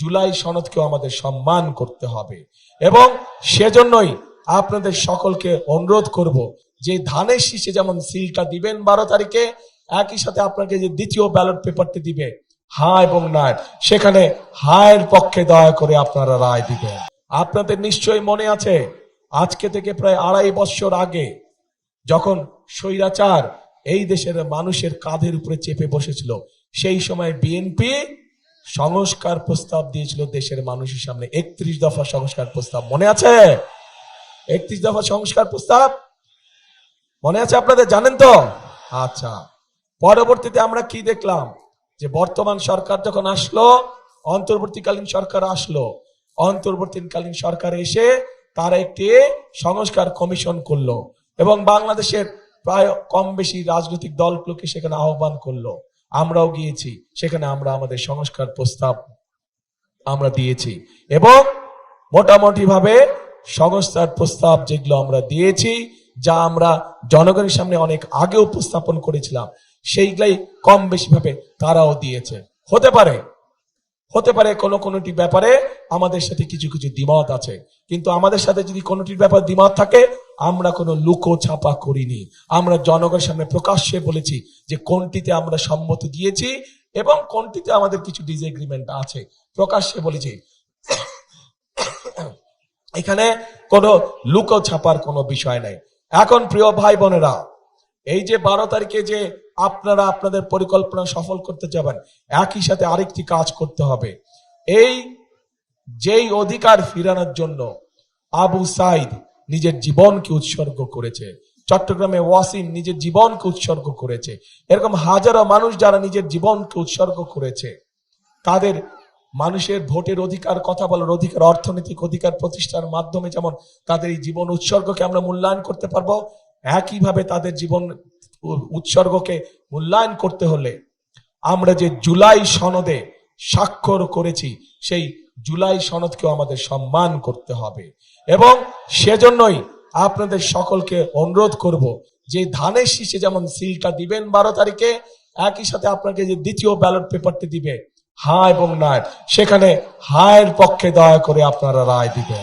জুলাই সনদকেও আমাদের সম্মান করতে হবে এবং সেজন্যই আপনাদের সকলকে অনুরোধ করব যে ধানের শীষে যেমন সিলটা দিবেন 12 তারিখে, একই সাথে আপনাকে যে দ্বিতীয় ব্যালট পেপারটি দিবে হ্যাঁ এবং না, সেখানে হায়ের পক্ষে দয়া করে আপনারা রায় দিবেন। আপনাদের নিশ্চয়ই মনে আছে আজকে থেকে প্রায় 2.5 বছর আগে যখন স্বৈরাচার এই দেশের মানুষের কাঁধের উপরে চেপে বসেছিল, সেই সময় বিএনপি সংস্কার প্রস্তাব দিয়েছিল দেশের মানুষের সামনে। 31 দফা সংস্কার প্রস্তাব মনে আছে? 31 দফা সংস্কার প্রস্তাব মনে আছে আপনাদের? জানেন তো? আচ্ছা, পরবর্তীতে আমরা কি দেখলাম যে বর্তমান সরকার যখন আসলো, অন্তর্বর্তীকালীন সরকার আসলো, অন্তর্বর্তীকালীন সরকার এসে তারা একটি সংস্কার কমিশন করলো এবং বাংলাদেশের প্রায় কম বেশি রাজনৈতিক দলগুলোকে সেখানে আহ্বান করলো। আমরাও গিয়েছি সেখানে, আমরা আমাদের সংস্কার প্রস্তাব আমরা দিয়েছি এবং মোটামুটি ভাবে সংস্কার প্রস্তাব যেগুলো আমরা দিয়েছি, যা আমরা জনগণের সামনে অনেক আগে উপস্থাপন করেছিলাম, সেইগুলাই কম বেশি ভাবে তারাও দিয়েছে। হতে পারে কোনোটি ব্যাপারে আমাদের সাথে কিছু কিছু দ্বিমত আছে, কিন্তু আমাদের সাথে যদি কোনোটির ব্যাপারে দ্বিমত থাকে, আমরা কোনো লুকো ছাপা করিনি। আমরা জনগণের সামনে প্রকাশ্যে বলেছি যে কোনটিতে আমরা সম্মত দিয়েছি এবং কোনটিতে আমাদের কিছু ডিসএগ্রিমেন্ট আছে, প্রকাশ্যে বলেছি। এখানে কোনো লুকো ছাপার কোনো বিষয় নাই। এখন প্রিয় ভাই বোনেরা, এই যে 12 তারিখে যে আপনারা আপনাদের পরিকল্পনা সফল করতে যাবেন, একই সাথে আরেকটি কাজ করতে হবে। এই যেই অধিকার ফিরানোর জন্য আবু সাইদ নিজের জীবনকে উৎসর্গ করেছে, চট্টগ্রামে ওয়াসিম নিজের জীবনকে উৎসর্গ করেছে, এরকম হাজারো মানুষ যারা নিজের জীবনকে উৎসর্গ করেছে, তাদের মানুষের ভোটের অধিকার, কথা বলার অধিকার, অর্থনৈতিক অধিকার প্রতিষ্ঠার মাধ্যমে যেমন তাদের এই জীবন উৎসর্গকে আমরা মূল্যায়ন করতে পারবো, একইভাবে তাদের জীবন উৎসর্গকে মূল্যায়ন করতে হলে আমরা যে জুলাই সনদে স্বাক্ষর করেছি, সেই জুলাই সনদকেও আমাদের সম্মান করতে হবে এবং সেজন্যই আপনাদের সকলকে অনুরোধ করব যে ধানের শীষে যেমন সিলটা দিবেন 12 তারিখে, একই সাথে আপনাকে যে দ্বিতীয় ব্যালট পেপারটি দিবে হ্যাঁ এবং না, সেখানে হায়ের পক্ষে দয়া করে আপনারা রায় দিবেন।